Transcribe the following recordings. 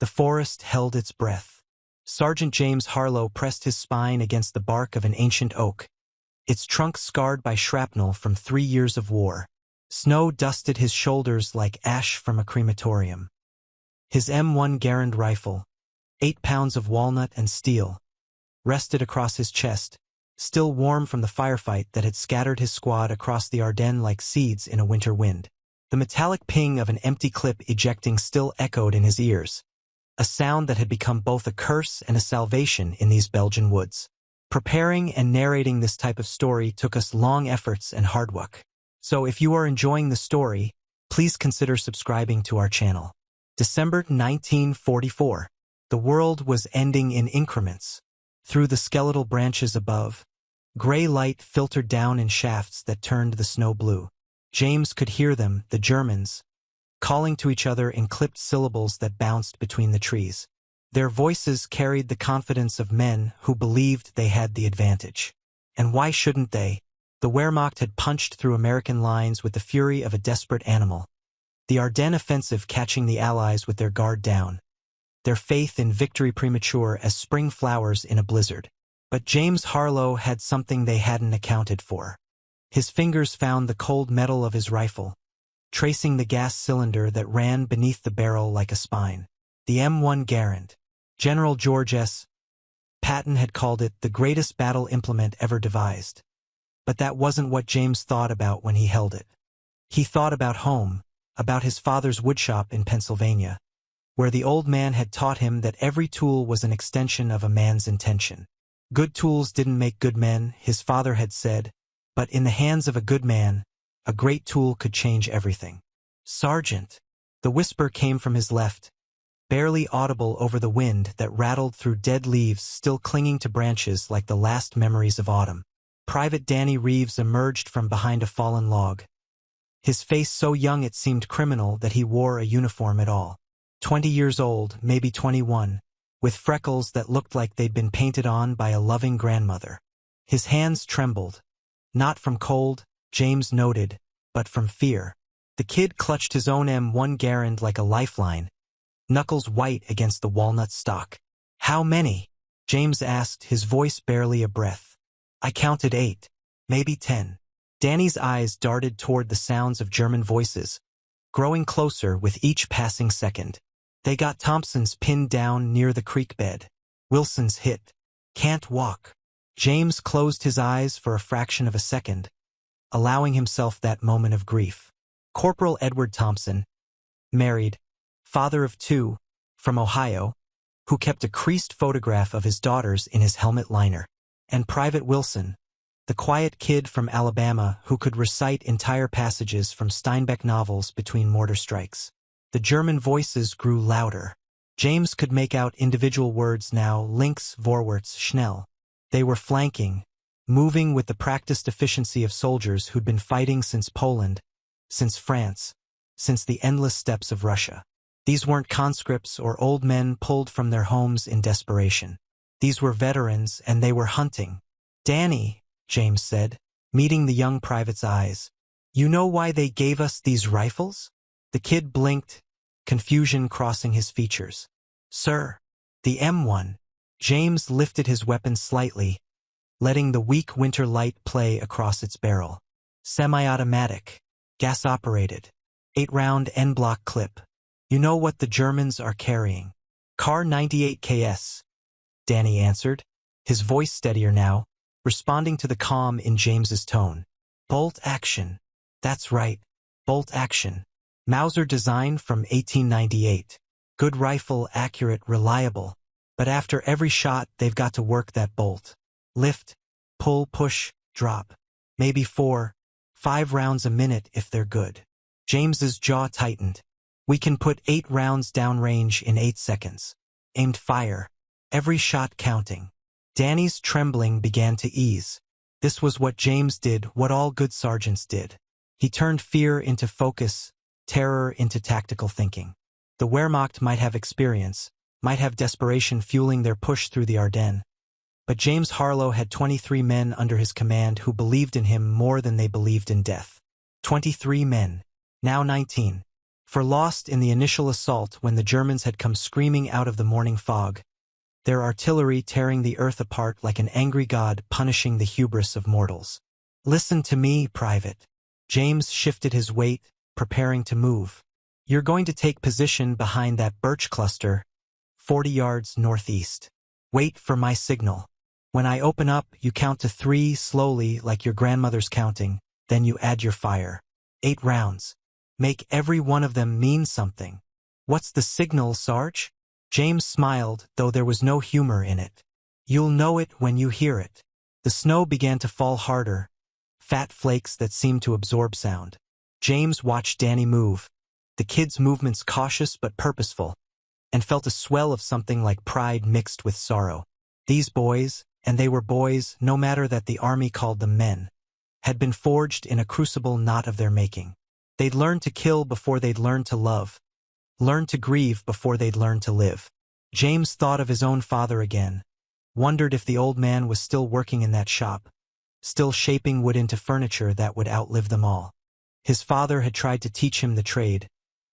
The forest held its breath. Sergeant James Harlow pressed his spine against the bark of an ancient oak, its trunk scarred by shrapnel from 3 years of war. Snow dusted his shoulders like ash from a crematorium. His M1 Garand rifle, 8 pounds of walnut and steel, rested across his chest, still warm from the firefight that had scattered his squad across the Ardennes like seeds in a winter wind. The metallic ping of an empty clip ejecting still echoed in his ears, a sound that had become both a curse and a salvation in these Belgian woods. Preparing and narrating this type of story took us long efforts and hard work. So if you are enjoying the story, please consider subscribing to our channel. December 1944. The world was ending in increments. Through the skeletal branches above, gray light filtered down in shafts that turned the snow blue. James could hear them, the Germans, calling to each other in clipped syllables that bounced between the trees. Their voices carried the confidence of men who believed they had the advantage. And why shouldn't they? The Wehrmacht had punched through American lines with the fury of a desperate animal. The Ardennes offensive catching the Allies with their guard down. Their faith in victory premature as spring flowers in a blizzard. But James Harlow had something they hadn't accounted for. His fingers found the cold metal of his rifle, tracing the gas cylinder that ran beneath the barrel like a spine. The M1 Garand. General George S. Patton had called it the greatest battle implement ever devised. But that wasn't what James thought about when he held it. He thought about home, about his father's woodshop in Pennsylvania, where the old man had taught him that every tool was an extension of a man's intention. Good tools didn't make good men, his father had said, but in the hands of a good man, a great tool could change everything. Sergeant! The whisper came from his left, barely audible over the wind that rattled through dead leaves still clinging to branches like the last memories of autumn. Private Danny Reeves emerged from behind a fallen log. His face so young it seemed criminal that he wore a uniform at all. 20 years old, maybe 21, with freckles that looked like they'd been painted on by a loving grandmother. His hands trembled, not from cold, James noted, but from fear. The kid clutched his own M1 Garand like a lifeline, knuckles white against the walnut stock. "How many?" James asked, his voice barely a breath. "I counted 8, maybe 10. Danny's eyes darted toward the sounds of German voices, growing closer with each passing second. They got Thompson's pinned down near the creek bed. Wilson's hit. Can't walk. James closed his eyes for a fraction of a second, allowing himself that moment of grief. Corporal Edward Thompson, married, father of 2, from Ohio, who kept a creased photograph of his daughters in his helmet liner. And Private Wilson, the quiet kid from Alabama who could recite entire passages from Steinbeck novels between mortar strikes. The German voices grew louder. James could make out individual words now, links, vorwärts, schnell. They were flanking, moving with the practiced efficiency of soldiers who'd been fighting since Poland, since France, since the endless steppes of Russia. These weren't conscripts or old men pulled from their homes in desperation. These were veterans, and they were hunting. "Danny," James said, meeting the young private's eyes, "you know why they gave us these rifles?" The kid blinked, confusion crossing his features. "Sir, the M1. James lifted his weapon slightly, letting the weak winter light play across its barrel. "Semi-automatic, gas-operated, 8-round N-block clip. You know what the Germans are carrying." "Car 98 KS," Danny answered, his voice steadier now, responding to the calm in James's tone. "Bolt action. That's right, bolt action. Mauser design from 1898. Good rifle, accurate, reliable. But after every shot, they've got to work that bolt. Lift, pull, push, drop. Maybe 4, 5 rounds a minute if they're good." James's jaw tightened. "We can put 8 rounds downrange in 8 seconds. Aimed fire. Every shot counting." Danny's trembling began to ease. This was what James did, what all good sergeants did. He turned fear into focus, terror into tactical thinking. The Wehrmacht might have experience, might have desperation fueling their push through the Ardennes. But James Harlow had 23 men under his command who believed in him more than they believed in death. 23 men. Now 19. For lost in the initial assault when the Germans had come screaming out of the morning fog, their artillery tearing the earth apart like an angry god punishing the hubris of mortals. Listen to me, Private. James shifted his weight, preparing to move. You're going to take position behind that birch cluster, 40 yards northeast. Wait for my signal. When I open up, you count to 3 slowly like your grandmother's counting, then you add your fire. 8 rounds. Make every one of them mean something. What's the signal, Sarge? James smiled, though there was no humor in it. You'll know it when you hear it. The snow began to fall harder, fat flakes that seemed to absorb sound. James watched Danny move, the kid's movements cautious but purposeful, and felt a swell of something like pride mixed with sorrow. These boys, and they were boys no matter that the army called them men, had been forged in a crucible not of their making. They'd learned to kill before they'd learned to love, learned to grieve before they'd learned to live. James thought of his own father again, wondered if the old man was still working in that shop, still shaping wood into furniture that would outlive them all. His father had tried to teach him the trade,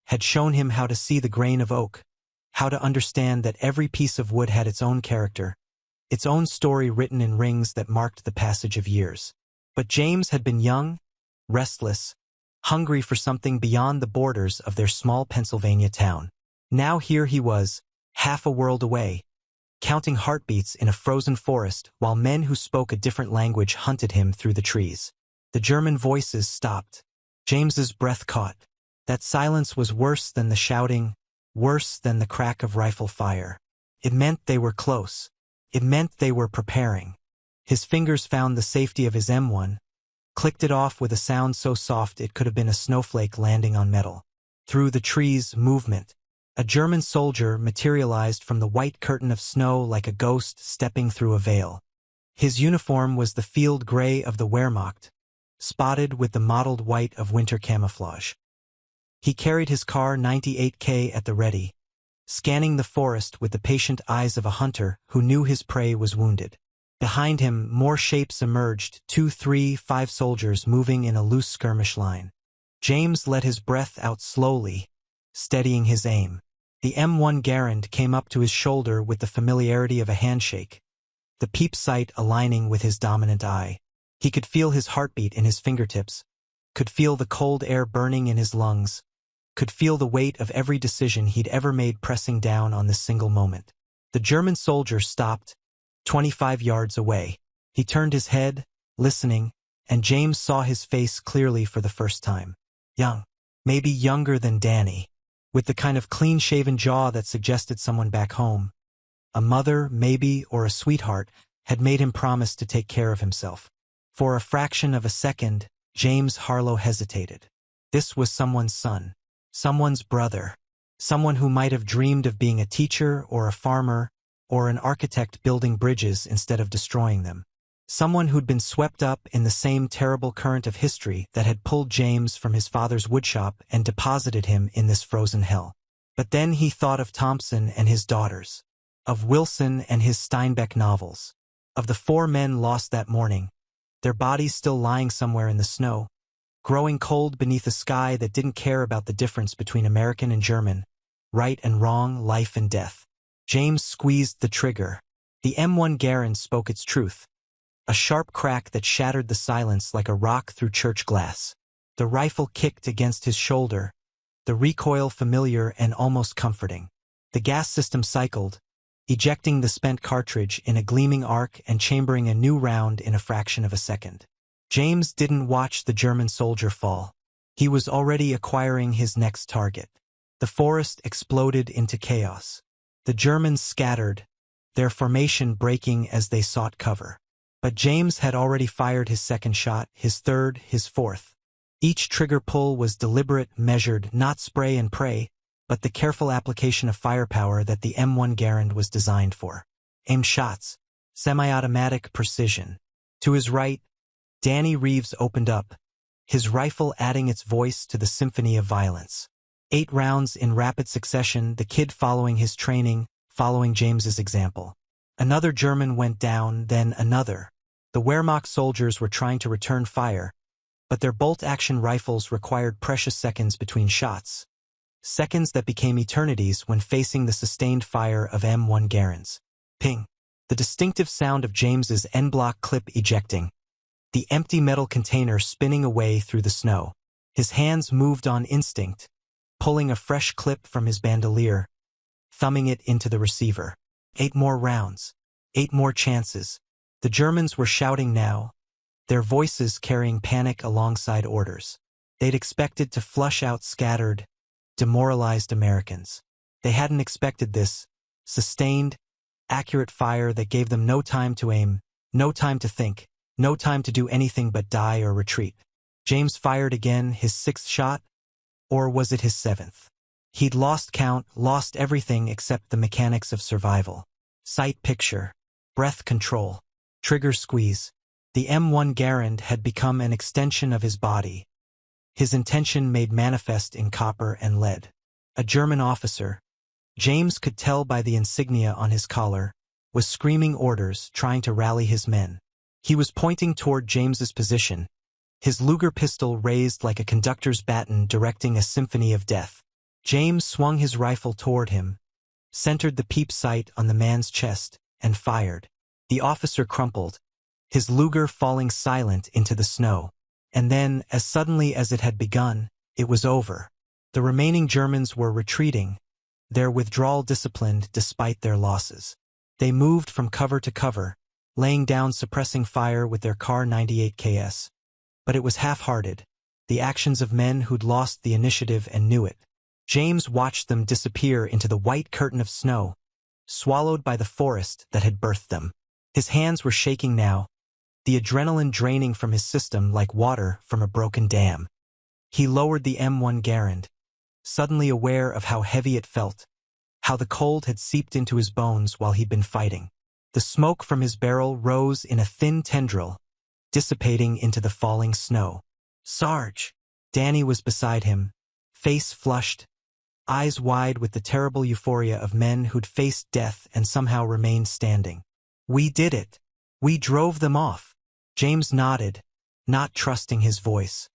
had shown him how to see the grain of oak, how to understand that every piece of wood had its own character, its own story written in rings that marked the passage of years. But James had been young, restless, hungry for something beyond the borders of their small Pennsylvania town. Now here he was, half a world away, counting heartbeats in a frozen forest while men who spoke a different language hunted him through the trees. The German voices stopped. James's breath caught. That silence was worse than the shouting, worse than the crack of rifle fire. It meant they were close. It meant they were preparing. His fingers found the safety of his M1, clicked it off with a sound so soft it could have been a snowflake landing on metal. Through the trees, movement. A German soldier materialized from the white curtain of snow like a ghost stepping through a veil. His uniform was the field gray of the Wehrmacht, spotted with the mottled white of winter camouflage. He carried his Kar 98K at the ready, scanning the forest with the patient eyes of a hunter who knew his prey was wounded. Behind him, more shapes emerged, 2, 3, 5 soldiers moving in a loose skirmish line. James let his breath out slowly, steadying his aim. The M1 Garand came up to his shoulder with the familiarity of a handshake, the peep sight aligning with his dominant eye. He could feel his heartbeat in his fingertips, could feel the cold air burning in his lungs, could feel the weight of every decision he'd ever made pressing down on this single moment. The German soldier stopped, 25 yards away. He turned his head, listening, and James saw his face clearly for the first time. Young, maybe younger than Danny, with the kind of clean-shaven jaw that suggested someone back home. A mother, maybe, or a sweetheart, had made him promise to take care of himself. For a fraction of a second, James Harlow hesitated. This was someone's son, someone's brother, someone who might have dreamed of being a teacher or a farmer, or an architect building bridges instead of destroying them. Someone who'd been swept up in the same terrible current of history that had pulled James from his father's woodshop and deposited him in this frozen hell. But then he thought of Thompson and his daughters, of Wilson and his Steinbeck novels, of the 4 men lost that morning, their bodies still lying somewhere in the snow, growing cold beneath a sky that didn't care about the difference between American and German, right and wrong, life and death. James squeezed the trigger. The M1 Garand spoke its truth. A sharp crack that shattered the silence like a rock through church glass. The rifle kicked against his shoulder, the recoil familiar and almost comforting. The gas system cycled, ejecting the spent cartridge in a gleaming arc and chambering a new round in a fraction of a second. James didn't watch the German soldier fall. He was already acquiring his next target. The forest exploded into chaos. The Germans scattered, their formation breaking as they sought cover. But James had already fired his second shot, his third, his fourth. Each trigger pull was deliberate, measured, not spray and pray, but the careful application of firepower that the M1 Garand was designed for. Aimed shots, semi-automatic precision. To his right, Danny Reeves opened up, his rifle adding its voice to the symphony of violence. 8 rounds in rapid succession, the kid following his training, following James's example. Another German went down, then another. The Wehrmacht soldiers were trying to return fire, but their bolt-action rifles required precious seconds between shots. seconds that became eternities when facing the sustained fire of M1 Garand's. Ping. The distinctive sound of James's N-block clip ejecting. The empty metal container spinning away through the snow. His hands moved on instinct, pulling a fresh clip from his bandolier, thumbing it into the receiver. 8 more rounds. 8 more chances. The Germans were shouting now, their voices carrying panic alongside orders. They'd expected to flush out scattered, demoralized Americans. They hadn't expected this sustained, accurate fire that gave them no time to aim, no time to think, no time to do anything but die or retreat. James fired again, his 6th shot, or was it his 7th? He'd lost count, lost everything except the mechanics of survival. Sight picture, breath control, trigger squeeze. The M1 Garand had become an extension of his body, his intention made manifest in copper and lead. A German officer, James could tell by the insignia on his collar, was screaming orders, trying to rally his men. He was pointing toward James's position, his Luger pistol raised like a conductor's baton directing a symphony of death. James swung his rifle toward him, centered the peep sight on the man's chest, and fired. The officer crumpled, his Luger falling silent into the snow. And then, as suddenly as it had begun, it was over. The remaining Germans were retreating, their withdrawal disciplined despite their losses. They moved from cover to cover, laying down suppressing fire with their Kar 98ks. But it was half-hearted, the actions of men who'd lost the initiative and knew it. James watched them disappear into the white curtain of snow, swallowed by the forest that had birthed them. His hands were shaking now, the adrenaline draining from his system like water from a broken dam. He lowered the M1 Garand, suddenly aware of how heavy it felt, how the cold had seeped into his bones while he'd been fighting. The smoke from his barrel rose in a thin tendril, dissipating into the falling snow. "Sarge!" Danny was beside him, face flushed, eyes wide with the terrible euphoria of men who'd faced death and somehow remained standing. "We did it. We drove them off." James nodded, not trusting his voice.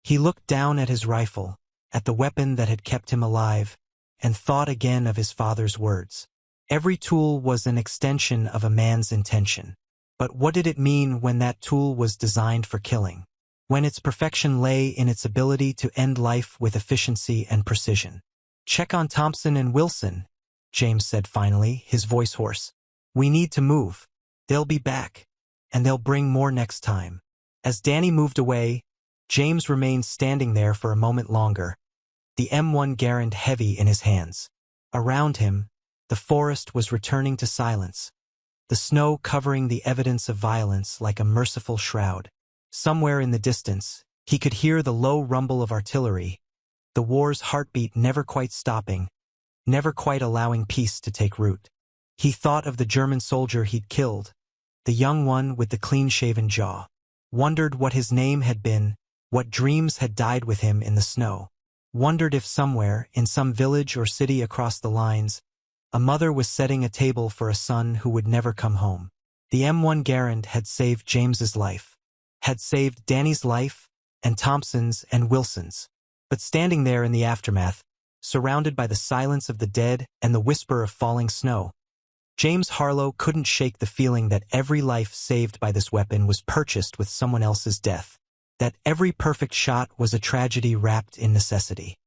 He looked down at his rifle, at the weapon that had kept him alive, and thought again of his father's words. Every tool was an extension of a man's intention. But what did it mean when that tool was designed for killing? When its perfection lay in its ability to end life with efficiency and precision? "Check on Thompson and Wilson," James said finally, his voice hoarse. "We need to move. They'll be back. And they'll bring more next time." As Danny moved away, James remained standing there for a moment longer, the M1 Garand heavy in his hands. Around him, the forest was returning to silence, the snow covering the evidence of violence like a merciful shroud. Somewhere in the distance, he could hear the low rumble of artillery, the war's heartbeat never quite stopping, never quite allowing peace to take root. He thought of the German soldier he'd killed, the young one with the clean-shaven jaw. Wondered what his name had been, what dreams had died with him in the snow. Wondered if somewhere, in some village or city across the lines, a mother was setting a table for a son who would never come home. The M1 Garand had saved James's life, had saved Danny's life, and Thompson's and Wilson's. But standing there in the aftermath, surrounded by the silence of the dead and the whisper of falling snow, James Harlow couldn't shake the feeling that every life saved by this weapon was purchased with someone else's death, that every perfect shot was a tragedy wrapped in necessity.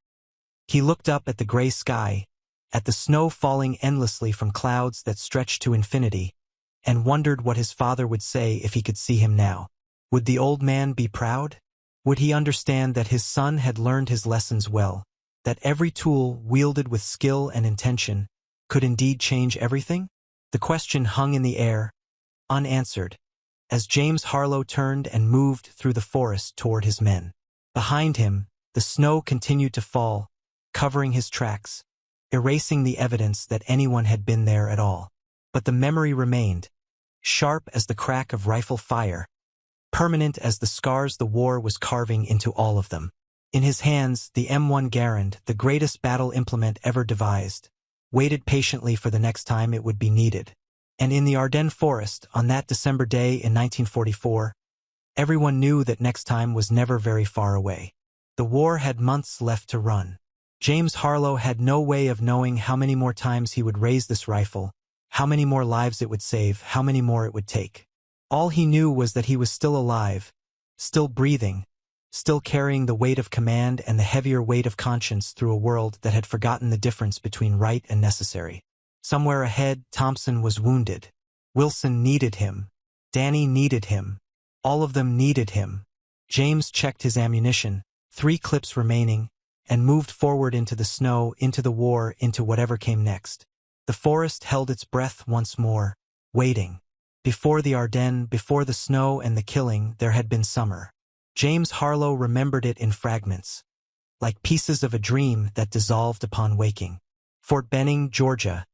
He looked up at the gray sky, at the snow falling endlessly from clouds that stretched to infinity, and wondered what his father would say if he could see him now. Would the old man be proud? Would he understand that his son had learned his lessons well, that every tool wielded with skill and intention could indeed change everything? The question hung in the air, unanswered, as James Harlow turned and moved through the forest toward his men. Behind him, the snow continued to fall, covering his tracks, erasing the evidence that anyone had been there at all. But the memory remained, sharp as the crack of rifle fire, permanent as the scars the war was carving into all of them. In his hands, the M1 Garand, the greatest battle implement ever devised, waited patiently for the next time it would be needed. And in the Ardennes forest, on that December day in 1944, everyone knew that next time was never very far away. The war had months left to run. James Harlow had no way of knowing how many more times he would raise this rifle, how many more lives it would save, how many more it would take. All he knew was that he was still alive, still breathing, still carrying the weight of command and the heavier weight of conscience through a world that had forgotten the difference between right and necessary. Somewhere ahead, Thompson was wounded. Wilson needed him. Danny needed him. All of them needed him. James checked his ammunition, 3 clips remaining, and moved forward into the snow, into the war, into whatever came next. The forest held its breath once more, waiting. Before the Ardennes, before the snow and the killing, there had been summer. James Harlow remembered it in fragments, like pieces of a dream that dissolved upon waking. Fort Benning, Georgia,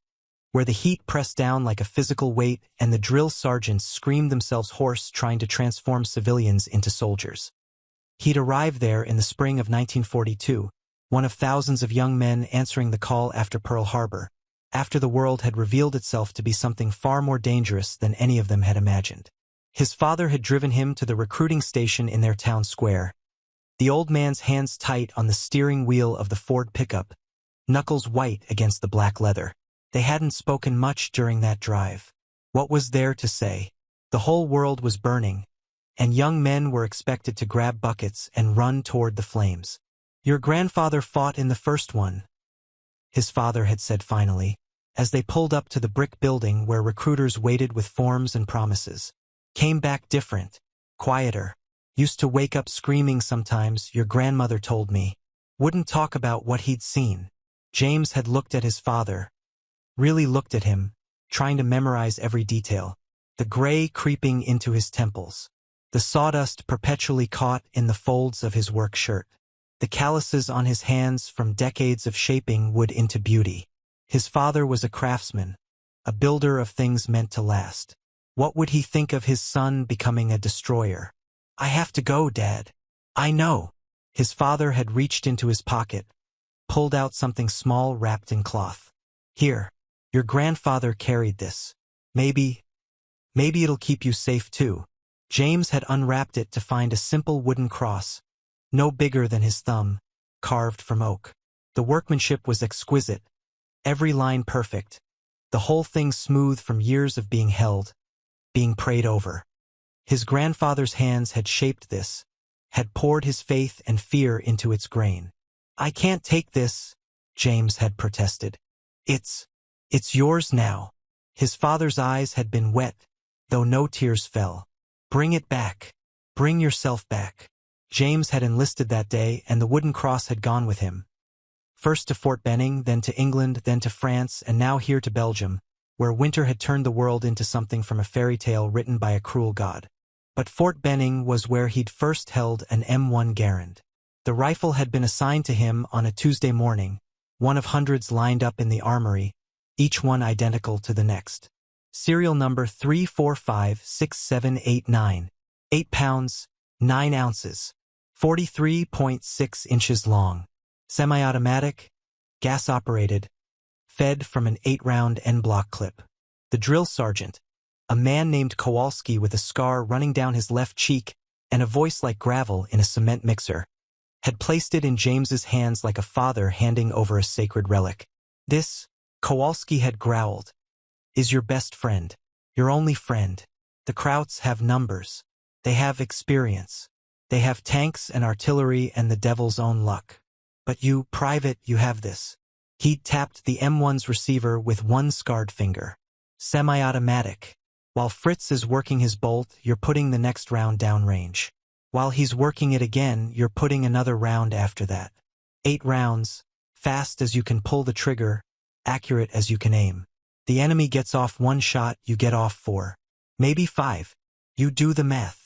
where the heat pressed down like a physical weight and the drill sergeants screamed themselves hoarse trying to transform civilians into soldiers. He'd arrived there in the spring of 1942, one of thousands of young men answering the call after Pearl Harbor, after the world had revealed itself to be something far more dangerous than any of them had imagined. His father had driven him to the recruiting station in their town square, the old man's hands tight on the steering wheel of the Ford pickup, knuckles white against the black leather. They hadn't spoken much during that drive. What was there to say? The whole world was burning, and young men were expected to grab buckets and run toward the flames. "Your grandfather fought in the first one," his father had said finally, as they pulled up to the brick building where recruiters waited with forms and promises. "Came back different, quieter. Used to wake up screaming sometimes, your grandmother told me. Wouldn't talk about what he'd seen." James had looked at his father, really looked at him, trying to memorize every detail. The gray creeping into his temples, the sawdust perpetually caught in the folds of his work shirt, the calluses on his hands from decades of shaping wood into beauty. His father was a craftsman, a builder of things meant to last. What would he think of his son becoming a destroyer? "I have to go, Dad." "I know." His father had reached into his pocket, pulled out something small wrapped in cloth. "Here, your grandfather carried this. Maybe it'll keep you safe too." James had unwrapped it to find a simple wooden cross, no bigger than his thumb, carved from oak. The workmanship was exquisite, every line perfect, the whole thing smooth from years of being held, being prayed over. His grandfather's hands had shaped this, had poured his faith and fear into its grain. "I can't take this," James had protested. It's yours now." His father's eyes had been wet, though no tears fell. "Bring it back. Bring yourself back." James had enlisted that day, and the wooden cross had gone with him. First to Fort Benning, then to England, then to France, and now here to Belgium, where winter had turned the world into something from a fairy tale written by a cruel god. But Fort Benning was where he'd first held an M1 Garand. The rifle had been assigned to him on a Tuesday morning, one of hundreds lined up in the armory, each one identical to the next. Serial number 3456789. 8 pounds, 9 ounces. 43.6 inches long. Semi-automatic, gas-operated, fed from an 8-round N-block clip. The drill sergeant, a man named Kowalski with a scar running down his left cheek and a voice like gravel in a cement mixer, had placed it in James's hands like a father handing over a sacred relic. "This," Kowalski had growled, "is your best friend, your only friend. The Krauts have numbers. They have experience. They have tanks and artillery and the devil's own luck. But you, Private, you have this." He'd tapped the M1's receiver with one scarred finger. "Semi-automatic. While Fritz is working his bolt, you're putting the next round downrange. While he's working it again, you're putting another round after that. 8 rounds, fast as you can pull the trigger, accurate as you can aim. The enemy gets off 1 shot, you get off 4. Maybe 5. You do the math."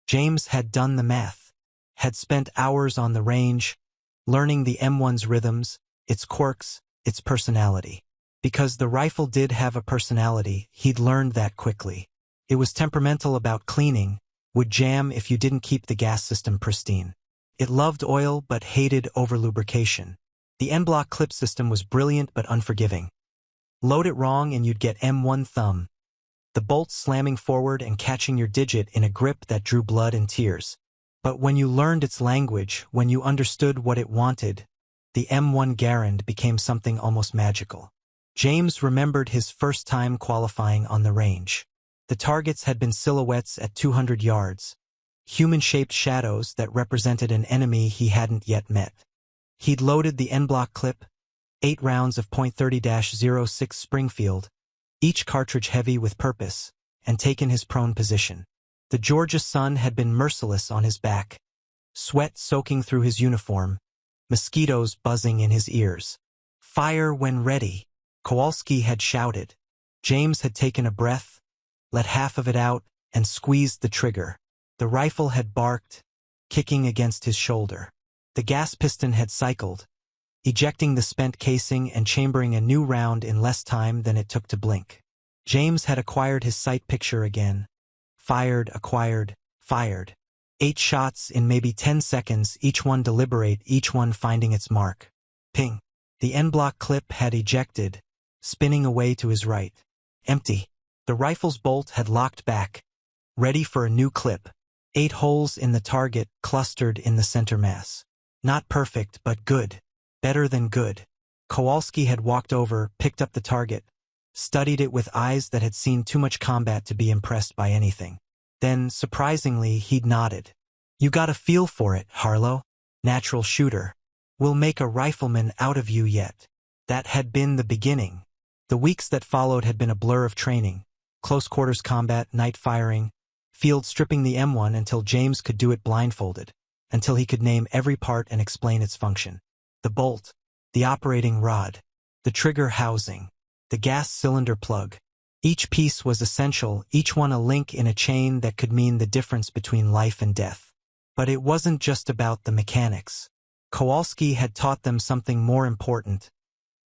James had done the math, had spent hours on the range, learning the M1's rhythms, its quirks, its personality. Because the rifle did have a personality, he'd learned that quickly. It was temperamental about cleaning, would jam if you didn't keep the gas system pristine. It loved oil but hated over-lubrication. The N-block clip system was brilliant but unforgiving. Load it wrong and you'd get M1 thumb, the bolt slamming forward and catching your digit in a grip that drew blood and tears. But when you learned its language, when you understood what it wanted, the M1 Garand became something almost magical. James remembered his first time qualifying on the range. The targets had been silhouettes at 200 yards, human-shaped shadows that represented an enemy he hadn't yet met. He'd loaded the N-block clip, 8 rounds of .30-06 Springfield, each cartridge heavy with purpose, and taken his prone position. The Georgia sun had been merciless on his back, sweat soaking through his uniform, mosquitoes buzzing in his ears. "Fire when ready," Kowalski had shouted. James had taken a breath, let half of it out, and squeezed the trigger. The rifle had barked, kicking against his shoulder. The gas piston had cycled, ejecting the spent casing and chambering a new round in less time than it took to blink. James had acquired his sight picture again. Fired, acquired, fired. 8 shots in maybe 10 seconds, each one deliberate, each one finding its mark. Ping. The N-block clip had ejected, spinning away to his right. Empty. The rifle's bolt had locked back, ready for a new clip. 8 holes in the target clustered in the center mass. Not perfect, but good. Better than good. Kowalski had walked over, picked up the target, studied it with eyes that had seen too much combat to be impressed by anything. Then, surprisingly, he'd nodded. "You got a feel for it, Harlow. Natural shooter. We'll make a rifleman out of you yet." That had been the beginning. The weeks that followed had been a blur of training, close quarters combat, night firing, field stripping the M1 until James could do it blindfolded, until he could name every part and explain its function. The bolt, the operating rod, the trigger housing, the gas cylinder plug. Each piece was essential, each one a link in a chain that could mean the difference between life and death. But it wasn't just about the mechanics. Kowalski had taught them something more important: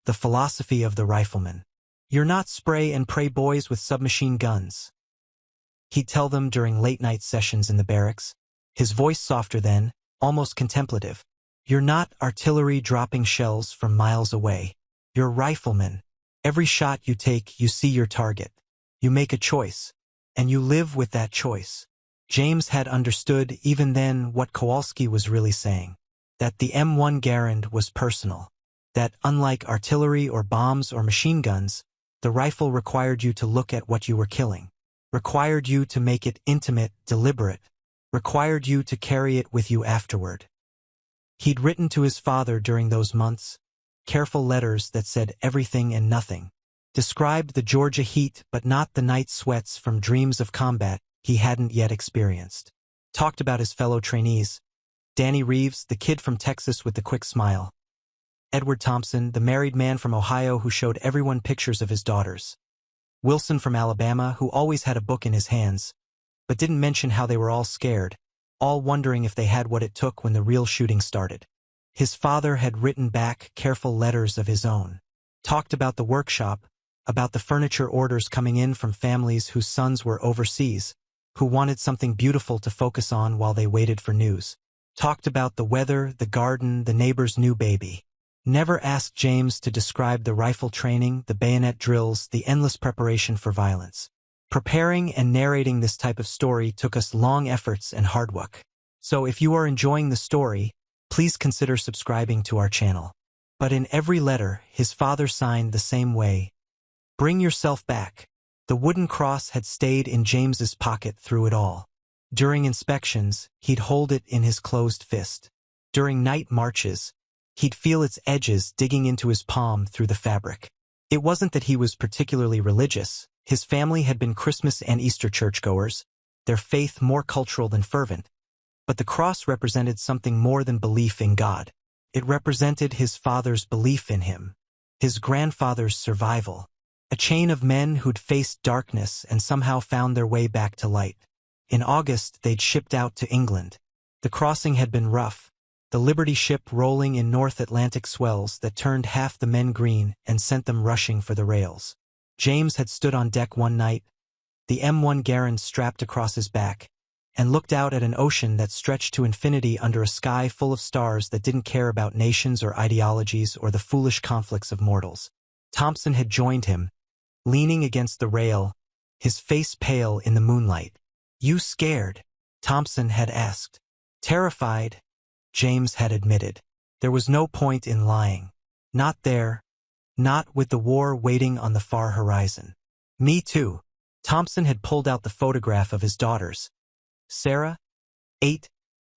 the philosophy of the rifleman. "You're not spray and pray boys with submachine guns," he'd tell them during late-night sessions in the barracks, his voice softer then, almost contemplative. "You're not artillery dropping shells from miles away. You're riflemen. Every shot you take, you see your target. You make a choice, and you live with that choice." James had understood even then what Kowalski was really saying, that the M1 Garand was personal, that unlike artillery or bombs or machine guns, the rifle required you to look at what you were killing, required you to make it intimate, deliberate, required you to carry it with you afterward. He'd written to his father during those months, careful letters that said everything and nothing, described the Georgia heat but not the night sweats from dreams of combat he hadn't yet experienced, talked about his fellow trainees: Danny Reeves, the kid from Texas with the quick smile; Edward Thompson, the married man from Ohio who showed everyone pictures of his daughters; Wilson from Alabama, who always had a book in his hands, but didn't mention how they were all scared, all wondering if they had what it took when the real shooting started. His father had written back careful letters of his own, talked about the workshop, about the furniture orders coming in from families whose sons were overseas, who wanted something beautiful to focus on while they waited for news, talked about the weather, the garden, the neighbor's new baby. Never asked James to describe the rifle training, the bayonet drills, the endless preparation for violence. Preparing and narrating this type of story took us long efforts and hard work. So if you are enjoying the story, please consider subscribing to our channel. But in every letter, his father signed the same way: "Bring yourself back." The wooden cross had stayed in James's pocket through it all. During inspections, he'd hold it in his closed fist. During night marches, he'd feel its edges digging into his palm through the fabric. It wasn't that he was particularly religious. His family had been Christmas and Easter churchgoers, their faith more cultural than fervent. But the cross represented something more than belief in God. It represented his father's belief in him, his grandfather's survival, a chain of men who'd faced darkness and somehow found their way back to light. In August, they'd shipped out to England. The crossing had been rough, the Liberty ship rolling in North Atlantic swells that turned half the men green and sent them rushing for the rails. James had stood on deck one night, the M1 Garand strapped across his back, and looked out at an ocean that stretched to infinity under a sky full of stars that didn't care about nations or ideologies or the foolish conflicts of mortals. Thompson had joined him, leaning against the rail, his face pale in the moonlight. "You scared?" Thompson had asked. "Terrified," James had admitted. There was no point in lying. Not there. Not with the war waiting on the far horizon. Me too. Thompson had pulled out the photograph of his daughters. Sarah, 8,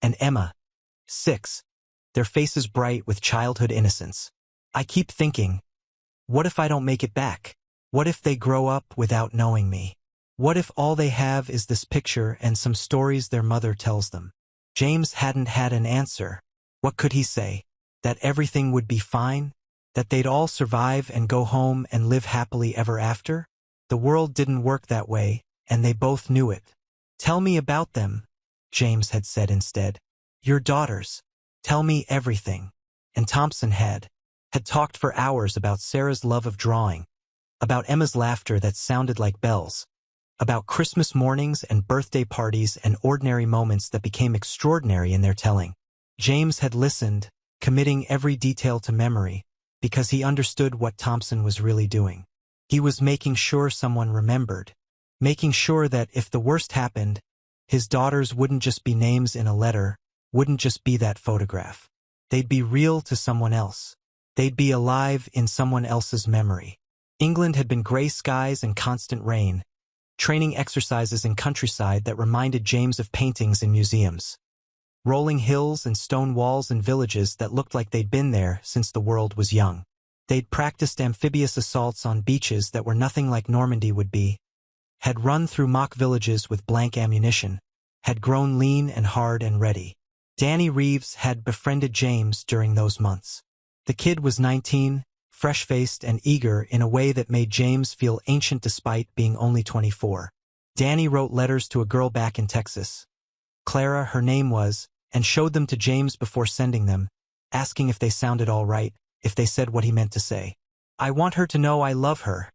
and Emma, 6. Their faces bright with childhood innocence. I keep thinking, what if I don't make it back? What if they grow up without knowing me? What if all they have is this picture and some stories their mother tells them? James hadn't had an answer. What could he say? That everything would be fine? That they'd all survive and go home and live happily ever after? The world didn't work that way, and they both knew it. Tell me about them, James had said instead. Your daughters. Tell me everything. And Thompson had talked for hours about Sarah's love of drawing, about Emma's laughter that sounded like bells, about Christmas mornings and birthday parties and ordinary moments that became extraordinary in their telling. James had listened, committing every detail to memory, because he understood what Thompson was really doing. He was making sure someone remembered, making sure that if the worst happened, his daughters wouldn't just be names in a letter, wouldn't just be that photograph. They'd be real to someone else. They'd be alive in someone else's memory. England had been gray skies and constant rain, training exercises in countryside that reminded James of paintings in museums. Rolling hills and stone walls in villages that looked like they'd been there since the world was young. They'd practiced amphibious assaults on beaches that were nothing like Normandy would be, had run through mock villages with blank ammunition, had grown lean and hard and ready. Danny Reeves had befriended James during those months. The kid was 19, fresh-faced and eager in a way that made James feel ancient despite being only 24. Danny wrote letters to a girl back in Texas. Clara, her name was, and showed them to James before sending them, asking if they sounded all right, if they said what he meant to say. I want her to know I love her,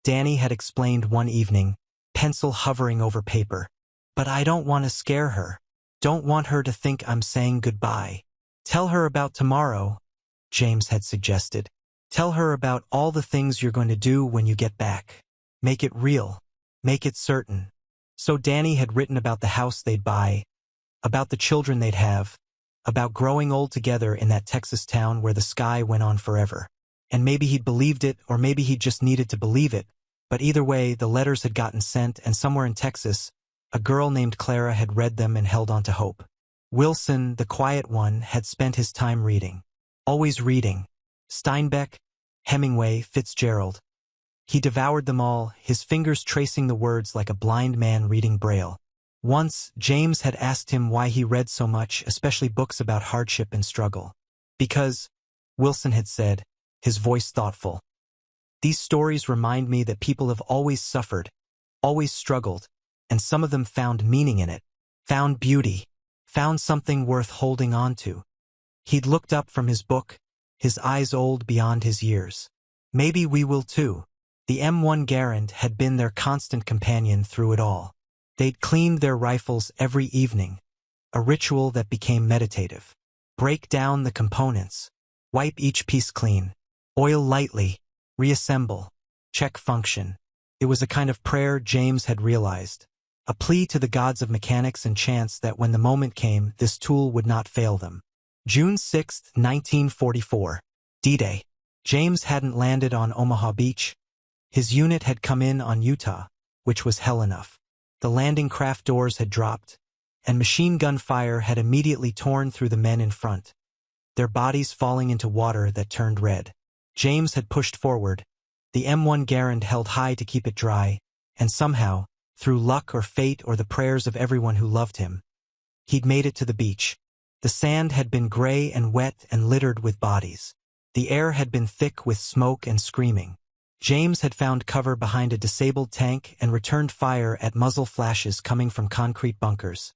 Danny had explained one evening, pencil hovering over paper. But I don't want to scare her. Don't want her to think I'm saying goodbye. Tell her about tomorrow, James had suggested. Tell her about all the things you're going to do when you get back. Make it real. Make it certain. So Danny had written about the house they'd buy, about the children they'd have, about growing old together in that Texas town where the sky went on forever. And maybe he'd believed it, or maybe he just needed to believe it, but either way, the letters had gotten sent, and somewhere in Texas, a girl named Clara had read them and held on to hope. Wilson, the quiet one, had spent his time reading. Always reading. Steinbeck, Hemingway, Fitzgerald. He devoured them all, his fingers tracing the words like a blind man reading Braille. Once, James had asked him why he read so much, especially books about hardship and struggle. Because, Wilson had said, his voice thoughtful. These stories remind me that people have always suffered, always struggled, and some of them found meaning in it, found beauty, found something worth holding on to. He'd looked up from his book, his eyes old beyond his years. Maybe we will too. The M1 Garand had been their constant companion through it all. They'd cleaned their rifles every evening, a ritual that became meditative. Break down the components, wipe each piece clean, oil lightly, reassemble, check function. It was a kind of prayer, James had realized, a plea to the gods of mechanics and chance that when the moment came, this tool would not fail them. June 6, 1944. D-Day. James hadn't landed on Omaha Beach. His unit had come in on Utah, which was hell enough. The landing craft doors had dropped, and machine gun fire had immediately torn through the men in front, their bodies falling into water that turned red. James had pushed forward, the M1 Garand held high to keep it dry, and somehow, through luck or fate or the prayers of everyone who loved him, he'd made it to the beach. The sand had been gray and wet and littered with bodies. The air had been thick with smoke and screaming. James had found cover behind a disabled tank and returned fire at muzzle flashes coming from concrete bunkers.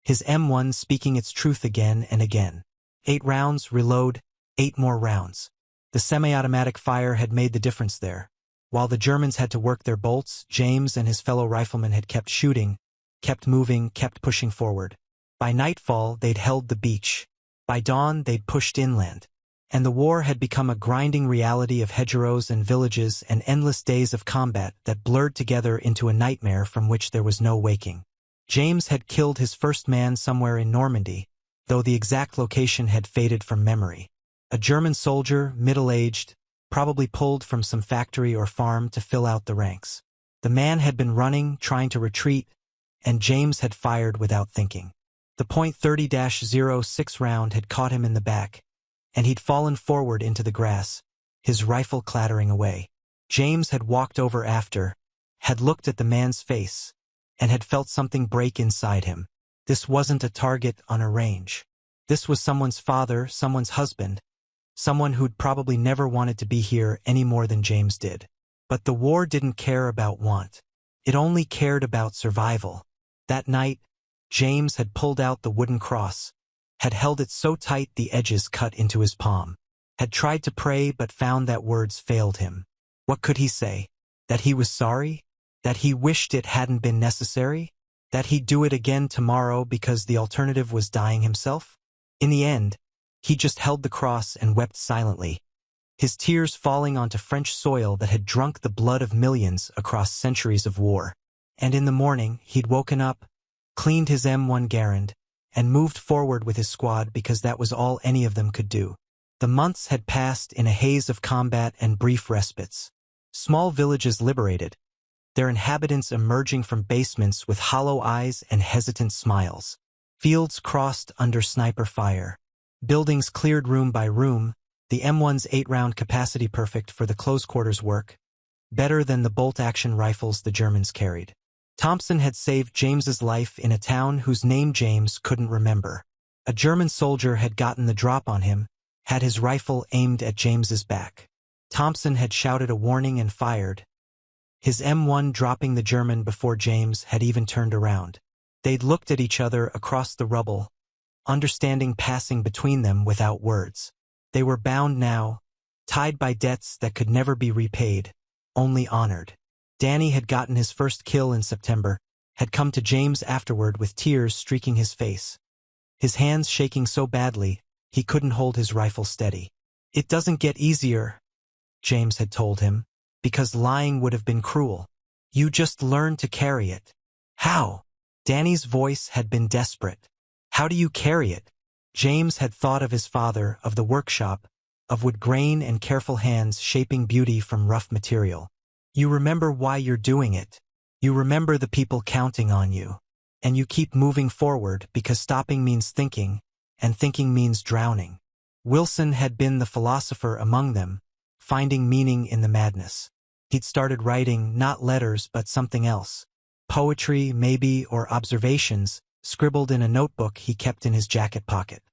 His M1 speaking its truth again and again. 8 rounds, reload, 8 more rounds. The semi-automatic fire had made the difference there. While the Germans had to work their bolts, James and his fellow riflemen had kept shooting, kept moving, kept pushing forward. By nightfall, they'd held the beach. By dawn, they'd pushed inland. And the war had become a grinding reality of hedgerows and villages and endless days of combat that blurred together into a nightmare from which there was no waking. James had killed his first man somewhere in Normandy, though the exact location had faded from memory. A German soldier, middle-aged, probably pulled from some factory or farm to fill out the ranks. The man had been running, trying to retreat, and James had fired without thinking. The .30-06 round had caught him in the back, and he'd fallen forward into the grass, his rifle clattering away. James had walked over after, had looked at the man's face, and had felt something break inside him. This wasn't a target on a range. This was someone's father, someone's husband, someone who'd probably never wanted to be here any more than James did. But the war didn't care about want. It only cared about survival. That night, James had pulled out the wooden cross, had held it so tight the edges cut into his palm, had tried to pray but found that words failed him. What could he say? That he was sorry? That he wished it hadn't been necessary? That he'd do it again tomorrow because the alternative was dying himself? In the end, he just held the cross and wept silently, his tears falling onto French soil that had drunk the blood of millions across centuries of war. And in the morning, he'd woken up, cleaned his M1 Garand, and moved forward with his squad because that was all any of them could do. The months had passed in a haze of combat and brief respites. Small villages liberated, their inhabitants emerging from basements with hollow eyes and hesitant smiles. Fields crossed under sniper fire. Buildings cleared room by room, the M1's 8-round capacity perfect for the close-quarters work, better than the bolt-action rifles the Germans carried. Thompson had saved James's life in a town whose name James couldn't remember. A German soldier had gotten the drop on him, had his rifle aimed at James's back. Thompson had shouted a warning and fired, his M1 dropping the German before James had even turned around. They'd looked at each other across the rubble, understanding passing between them without words. They were bound now, tied by debts that could never be repaid, only honored. Danny had gotten his first kill in September, had come to James afterward with tears streaking his face, his hands shaking so badly he couldn't hold his rifle steady. "It doesn't get easier," James had told him, "because lying would have been cruel. You just learn to carry it." "How?" Danny's voice had been desperate. "How do you carry it?" James had thought of his father, of the workshop, of wood grain and careful hands shaping beauty from rough material. You remember why you're doing it. You remember the people counting on you. And you keep moving forward because stopping means thinking, and thinking means drowning. Wilson had been the philosopher among them, finding meaning in the madness. He'd started writing not letters but something else. Poetry, maybe, or observations, scribbled in a notebook he kept in his jacket pocket.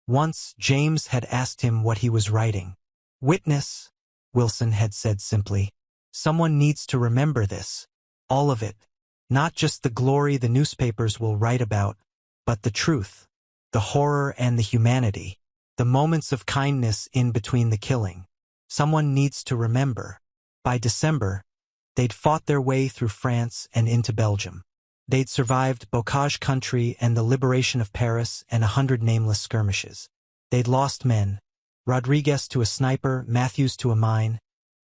Once, James had asked him what he was writing. "Witness," Wilson had said simply. "Someone needs to remember this. All of it. Not just the glory the newspapers will write about, but the truth, the horror and the humanity, the moments of kindness in between the killing. Someone needs to remember." By December, they'd fought their way through France and into Belgium. They'd survived Bocage country and the liberation of Paris and 100 nameless skirmishes. They'd lost men, Rodriguez to a sniper, Matthews to a mine,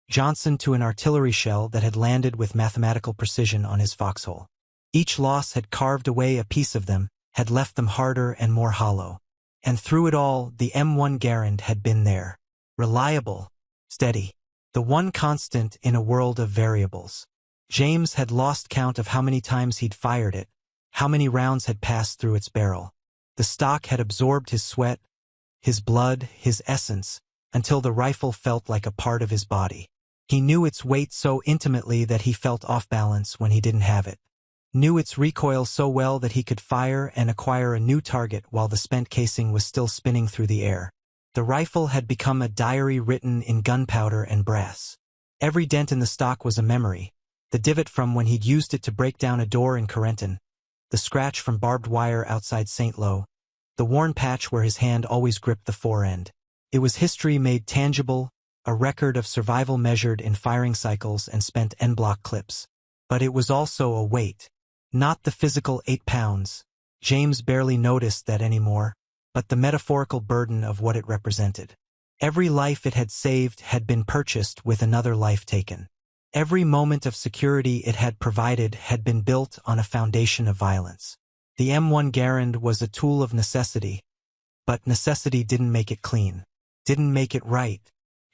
Johnson to an artillery shell that had landed with mathematical precision on his foxhole. Each loss had carved away a piece of them, had left them harder and more hollow. And through it all, the M1 Garand had been there. Reliable, steady, the one constant in a world of variables. James had lost count of how many times he'd fired it, how many rounds had passed through its barrel. The stock had absorbed his sweat, his blood, his essence, until the rifle felt like a part of his body. He knew its weight so intimately that he felt off balance when he didn't have it. Knew its recoil so well that he could fire and acquire a new target while the spent casing was still spinning through the air. The rifle had become a diary written in gunpowder and brass. Every dent in the stock was a memory. The divot from when he'd used it to break down a door in Corentin, the scratch from barbed wire outside St. Lo, the worn patch where his hand always gripped the fore-end. It was history made tangible, a record of survival measured in firing cycles and spent en-bloc clips. But it was also a weight. Not the physical 8 pounds. James barely noticed that anymore, but the metaphorical burden of what it represented. Every life it had saved had been purchased with another life taken. Every moment of security it had provided had been built on a foundation of violence. The M1 Garand was a tool of necessity, But necessity didn't make it clean. Didn't make it right.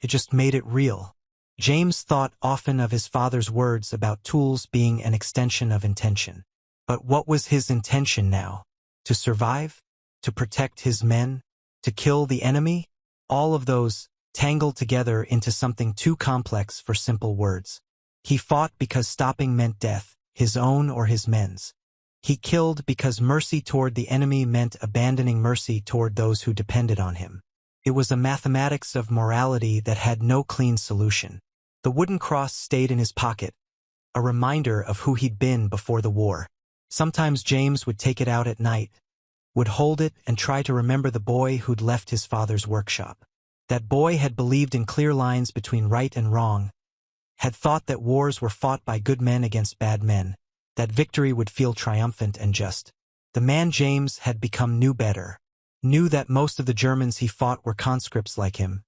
It just made it real. James thought often of his father's words about tools being an extension of intention. But what was his intention now? To survive? To protect his men? To kill the enemy? All of those tangled together into something too complex for simple words. He fought because stopping meant death, his own or his men's. He killed because mercy toward the enemy meant abandoning mercy toward those who depended on him. It was a mathematics of morality that had no clean solution. The wooden cross stayed in his pocket, a reminder of who he'd been before the war. Sometimes James would take it out at night, would hold it and try to remember the boy who'd left his father's workshop. That boy had believed in clear lines between right and wrong, had thought that wars were fought by good men against bad men, that victory would feel triumphant and just. The man James had become knew better, knew that most of the Germans he fought were conscripts like him,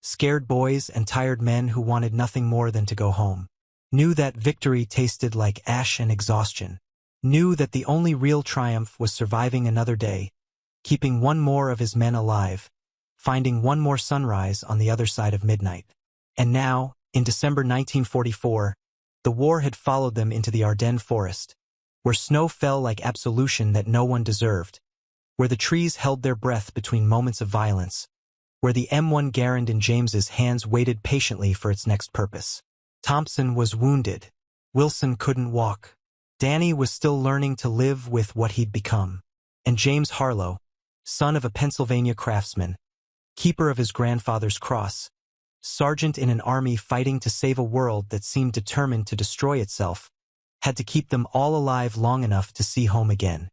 scared boys and tired men who wanted nothing more than to go home, knew that victory tasted like ash and exhaustion, knew that the only real triumph was surviving another day, keeping one more of his men alive, finding one more sunrise on the other side of midnight. And now, in December 1944, the war had followed them into the Ardennes forest, where snow fell like absolution that no one deserved, where the trees held their breath between moments of violence, where the M1 Garand in James's hands waited patiently for its next purpose. Thompson was wounded. Wilson couldn't walk. Danny was still learning to live with what he'd become. And James Harlow, son of a Pennsylvania craftsman, keeper of his grandfather's cross, sergeant in an army fighting to save a world that seemed determined to destroy itself, had to keep them all alive long enough to see home again.